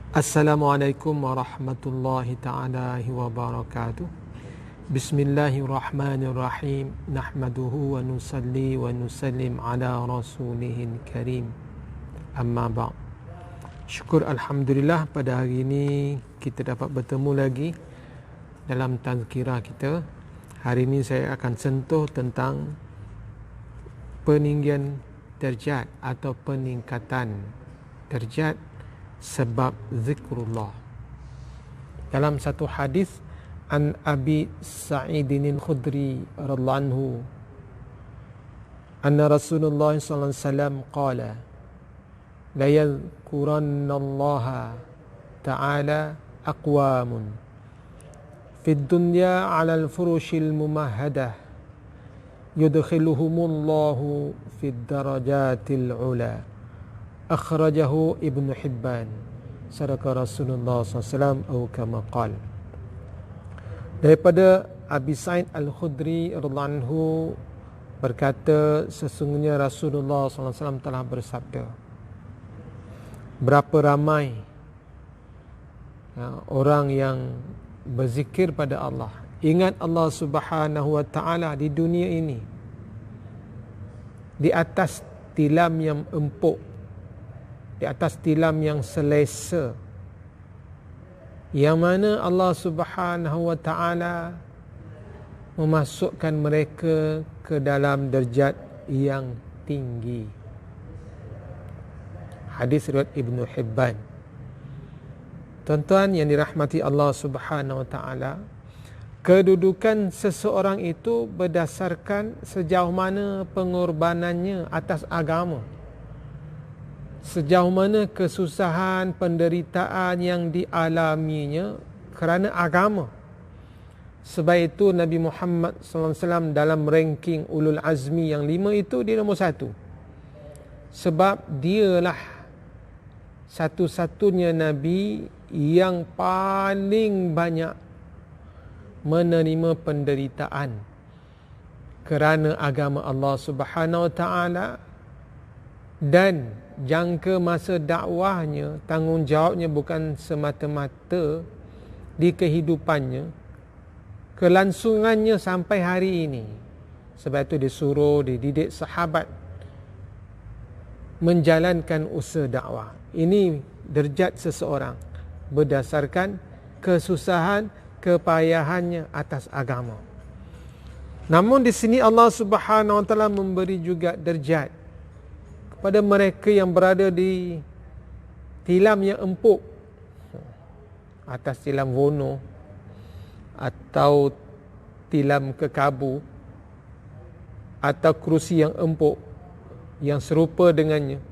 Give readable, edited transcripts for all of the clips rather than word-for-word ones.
Assalamualaikum warahmatullahi ta'ala wabarakatuh. Bismillahirrahmanirrahim. Nahmaduhu wa nusalli wa nusallim ala rasulihil karim. Amma ba'd. Syukur Alhamdulillah, pada hari ini kita dapat bertemu lagi dalam tazkirah kita. Hari ini saya akan sentuh tentang peninggian darjat atau peningkatan darjat sebab zikrullah. Dalam satu hadis an Abi Sa'idin al-Khudri radhiyallahu anhu anna Rasulullah sallallahu alaihi wasallam qala la yadhkuranna Allah ta'ala aqwamun fid dunya 'ala al-furushil mumahhadah yudkhiluhumullahu fid darajatil 'ula. Akhrajahu Ibnu Hibban. Sadaqa Rasulullah SAW atau kama qala. Daripada Abi Sa'id Al-Khudri radhiyallahu anhu berkata, sesungguhnya Rasulullah SAW telah bersabda, berapa ramai orang yang berzikir pada Allah, ingat Allah Subhanahu wa ta'ala di dunia ini, di atas tilam yang empuk, di atas tilam yang selesa, yang mana Allah Subhanahu wa ta'ala memasukkan mereka ke dalam derajat yang tinggi. Hadis riwayat Ibnu Hibban. Tuan-tuan yang dirahmati Allah Subhanahu wa ta'ala, kedudukan seseorang itu berdasarkan sejauh mana pengorbanannya atas agama, sejauh mana kesusahan, penderitaan yang dialaminya kerana agama. Sebab itu Nabi Muhammad SAW dalam ranking ulul azmi yang 5 itu dia nombor 1. Sebab dialah satu-satunya Nabi yang paling banyak menerima penderitaan kerana agama Allah Subhanahu wa ta'ala, dan jangka masa dakwahnya, tanggungjawabnya bukan semata-mata di kehidupannya, kelangsungannya sampai hari ini. Sebab itu disuruh, dididik sahabat menjalankan usaha dakwah. Ini derajat seseorang berdasarkan kesusahan, kepayahannya atas agama. Namun di sini Allah Subhanahu wa ta'ala memberi juga derajat pada mereka yang berada di tilam yang empuk, atas tilam wono atau tilam kekabu atau kerusi yang empuk yang serupa dengannya.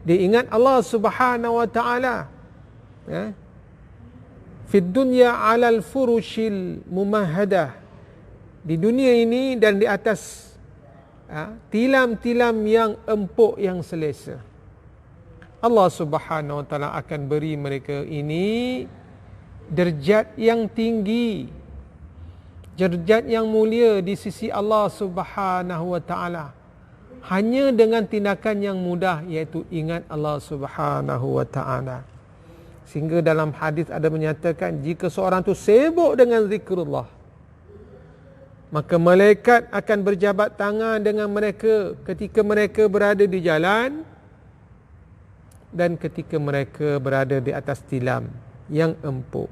Dia ingat Allah Subhanahu wa ta'ala, fid dunya 'alal furushil mumahhadah, di dunia ini dan di atas tilam-tilam yang empuk, yang selesa. Allah Subhanahu wa ta'ala akan beri mereka ini derajat yang tinggi, derajat yang mulia di sisi Allah Subhanahu wa ta'ala, hanya dengan tindakan yang mudah, iaitu ingat Allah Subhanahu wa ta'ala. Sehingga dalam hadis ada menyatakan, jika seorang tu sibuk dengan zikrullah, maka malaikat akan berjabat tangan dengan mereka ketika mereka berada di jalan dan ketika mereka berada di atas tilam yang empuk.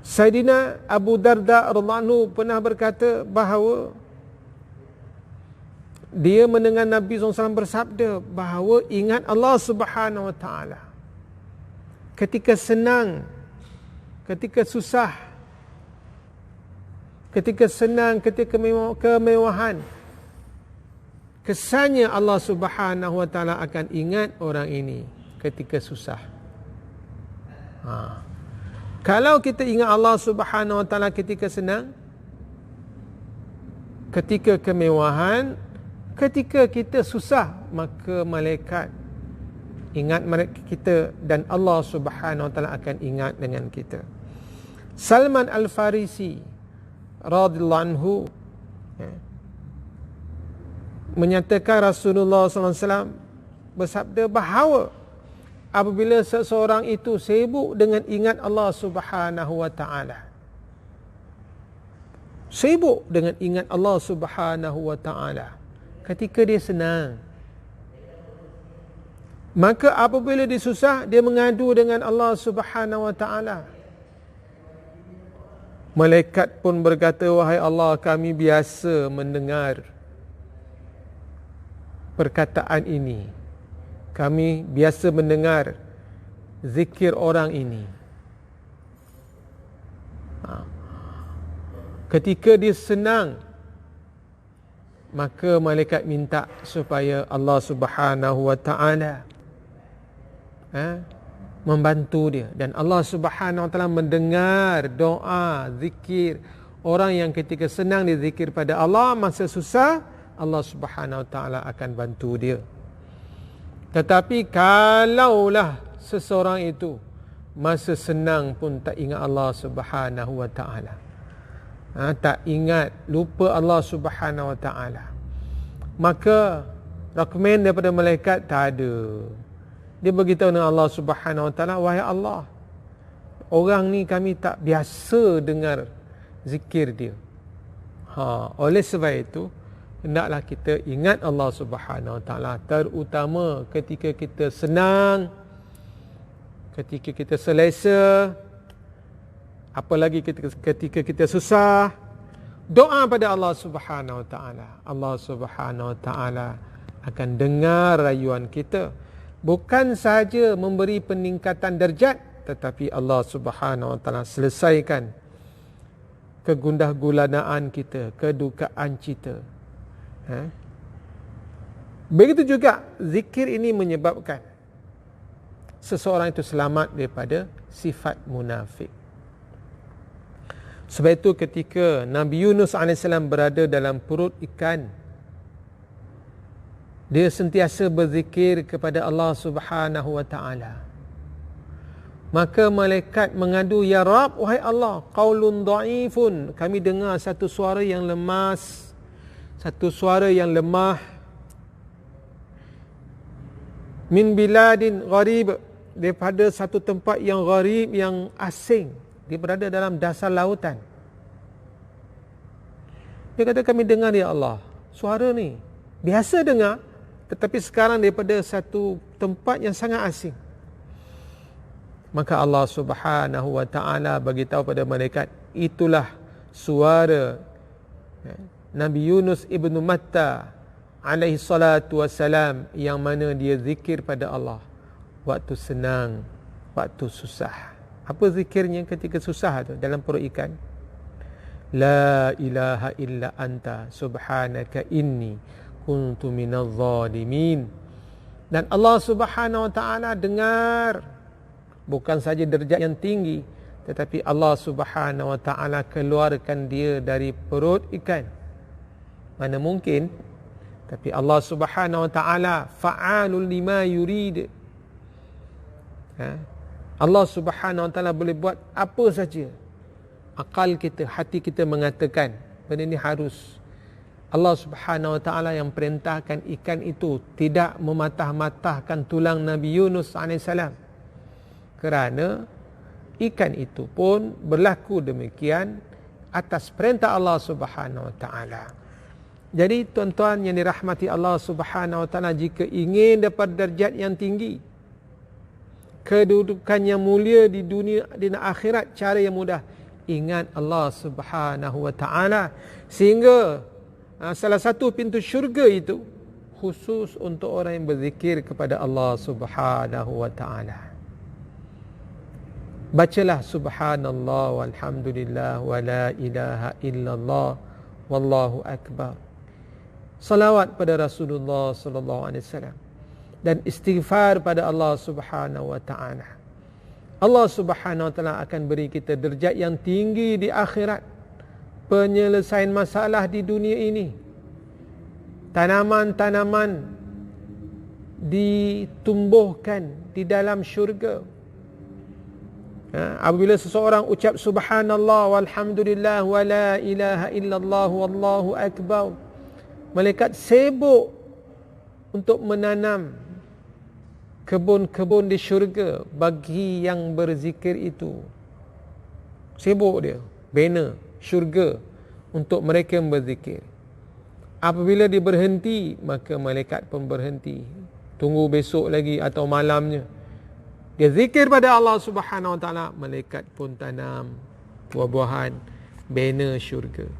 Sayyidina Abu Darda radhiyallahu anhu pernah berkata bahawa dia mendengar Nabi SAW bersabda bahawa ingat Allah Subhanahu wa ta'ala ketika senang, ketika susah, ketika senang, ketika kemewahan. Kesannya Allah Subhanahu wa ta'ala akan ingat orang ini ketika susah. Kalau kita ingat Allah Subhanahu wa ta'ala ketika senang, ketika kemewahan, ketika kita susah, maka malaikat ingat mereka kita dan Allah Subhanahu wa ta'ala akan ingat dengan kita. Salman Al-Farisi radhiyallahu anhu menyatakan Rasulullah SAW bersabda bahawa apabila seseorang itu sibuk dengan ingat Allah Subhanahu wa taala. Sibuk dengan ingat Allah Subhanahu wa taala ketika dia senang. Maka apabila dia susah, dia mengadu dengan Allah Subhanahu wa taala. Malaikat pun berkata, wahai Allah, kami biasa mendengar perkataan ini. Kami biasa mendengar zikir orang ini. Ketika dia senang, maka malaikat minta supaya Allah Subhanahu wa taala membantu dia, dan Allah Subhanahu wa taala mendengar doa zikir orang yang ketika senang dia zikir pada Allah, masa susah Allah Subhanahu wa taala akan bantu dia. Tetapi kalaulah seseorang itu masa senang pun tak ingat Allah Subhanahu wa taala, tak ingat, lupa Allah Subhanahu wa taala, maka rekomen daripada malaikat tak ada. Dia beritahu dengan Allah Subhanahu wa taala, wahai Allah, orang ni kami tak biasa dengar zikir dia. Oleh sebab itu, hendaklah kita ingat Allah Subhanahu wa taala, terutama ketika kita senang, ketika kita selesa, apalagi ketika kita susah. Doa pada Allah Subhanahu wa taala. Allah Subhanahu wa taala akan dengar rayuan kita. Bukan sahaja memberi peningkatan darjat, tetapi Allah Subhanahu wa taala selesaikan kegundah gulanaan kita, kedukaan kita. Begitu juga zikir ini menyebabkan seseorang itu selamat daripada sifat munafik. Sebab itu ketika Nabi Yunus AS berada dalam perut ikan, dia sentiasa berzikir kepada Allah Subhanahu wa taala. Maka malaikat mengadu, ya Rab, wahai Allah, qaulun dhaifun, kami dengar satu suara yang lemas, satu suara yang lemah, min biladin gharib, daripada satu tempat yang gharib, yang asing. Dia berada dalam dasar lautan. Dia kata, kami dengar ya Allah, suara ni biasa dengar, tetapi sekarang daripada satu tempat yang sangat asing. Maka Allah Subhanahu wa taala bagi tahu pada malaikat, itulah suara Nabi Yunus ibnu Matta alaihi salatu wassalam, yang mana dia zikir pada Allah waktu senang, waktu susah. Apa zikirnya ketika susah tu dalam perut ikan? La ilaha illa anta subhanaka inni kuntu minaz zalimin. Dan Allah Subhanahu wa taala dengar, bukan saja derajat yang tinggi, tetapi Allah Subhanahu wa taala keluarkan dia dari perut ikan. Mana mungkin, tapi Allah Subhanahu wa taala fa'alul lima yurid. Allah Subhanahu wa taala boleh buat apa saja. Akal kita, hati kita mengatakan benda ni harus. Allah Subhanahu wa taala yang perintahkan ikan itu tidak mematah-matahkan tulang Nabi Yunus AS, kerana ikan itu pun berlaku demikian atas perintah Allah Subhanahu wa taala. Jadi tuan-tuan yang dirahmati Allah Subhanahu wa taala, jika ingin dapat darjat yang tinggi, kedudukan yang mulia di dunia dan akhirat, cara yang mudah, ingat Allah Subhanahu wa taala, sehingga salah satu pintu syurga itu khusus untuk orang yang berzikir kepada Allah Subhanahu wa taala. Bacalah subhanallah walhamdulillah wa la ilaha illallah wallahu akbar. Salawat pada Rasulullah sallallahu alaihi wasallam dan istighfar pada Allah Subhanahu wa taala. Allah Subhanahu wa taala akan beri kita derajat yang tinggi di akhirat, penyelesaian masalah di dunia ini. Tanaman-tanaman ditumbuhkan di dalam syurga. Apabila seseorang ucap subhanallah walhamdulillah wa la ilaha illallah wallahu akbar, malaikat sibuk untuk menanam kebun-kebun di syurga bagi yang berzikir itu. Sibuk dia bina syurga untuk mereka yang berzikir. Apabila dia berhenti, maka malaikat pun berhenti. Tunggu besok lagi atau malamnya. Dia zikir pada Allah Subhanahu Wa Taala, malaikat pun tanam buah-buahan, bina syurga.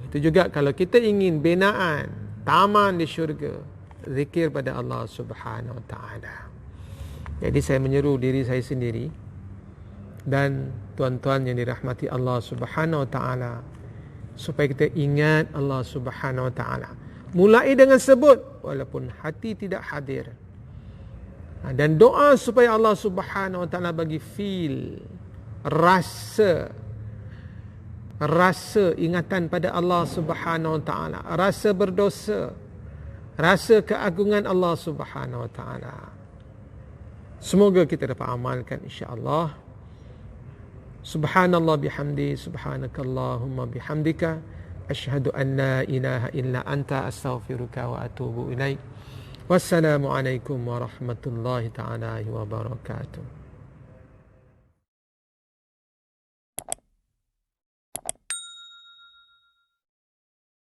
Itu juga kalau kita ingin binaan taman di syurga, zikir pada Allah Subhanahu Wa Taala. Jadi saya menyeru diri saya sendiri dan tuan-tuan yang dirahmati Allah Subhanahu Wa Taala, supaya kita ingat Allah Subhanahu Wa Taala. Mulai dengan sebut walaupun hati tidak hadir. Dan doa supaya Allah Subhanahu Wa Taala bagi feel, rasa ingatan pada Allah Subhanahu Wa Taala, rasa berdosa, rasa keagungan Allah Subhanahu Wa Taala. Semoga kita dapat amalkan insya-Allah. Subhanallah bihamdi, subhanakallahumma bihamdika, asyhadu an la ilaha illa anta, astaghfiruka wa atubu ilaik. Wassalamualaikum warahmatullahi taala wabarakatuh.